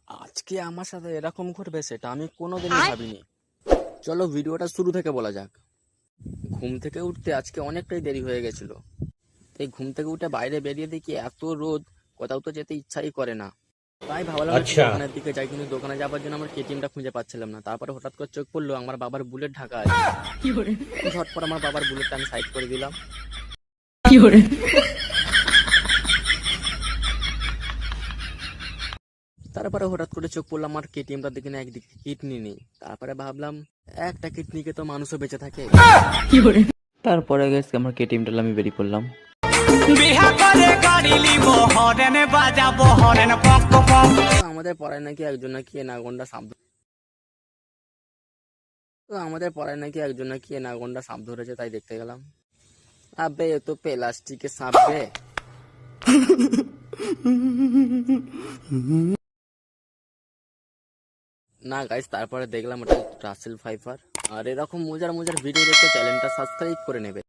আজকে আমার সাথে এরকম ঘটবে সেটা আমি কোনোদিনই ভাবিনি। চলো ভিডিওটা শুরু থেকে বলা যাক। ঘুম থেকে উঠতে আজকে অনেকটাই দেরি হয়ে গেছিল। এই ঘুম থেকে উঠে বাইরে বেরিয়ে দেখি এত রোদ, কোথাও তো যেতে ইচ্ছাই করে না। তাই ভাবলাম একটু अच्छा। দোকানের দিকে যাই, কিন্তু দোকানে যাওয়ার জন্য আমার কেটিএমটা খুঁজে পাচ্ছিলাম না। তারপরে হঠাৎ করে চোখ পড়লো আমার বাবার বুলেট ঢাকা আছে। ঝটপট আমার বাবার বুলেটটা আমি সাইড করে দিলাম। তারপরে হঠাৎ করে চোখ পড়লাম আমার কেটিএমটা দেখে, না একদিকে কিডনি নেই। তারপরে ভাবলাম একটা কিডনিকে তো মানুষও বেঁচে থাকে। তারপরে গেছে আমার কেটিএমটা আমি বেরিয়ে পড়লাম। আমাদের পড়ায় নাকি একজন নাকি এনাগন্ডা সাপ সাপ ধরেছে, তাই দেখতে গেলাম। আবে এ তো প্লাস্টিকের সাপ বে। না গাইস, তারপরে দেখলাম ওটা রাসেল ফাইফার। আর এরকম মজার মজার ভিডিও দেখতে চ্যানেলটা সাবস্ক্রাইব করে নেবে।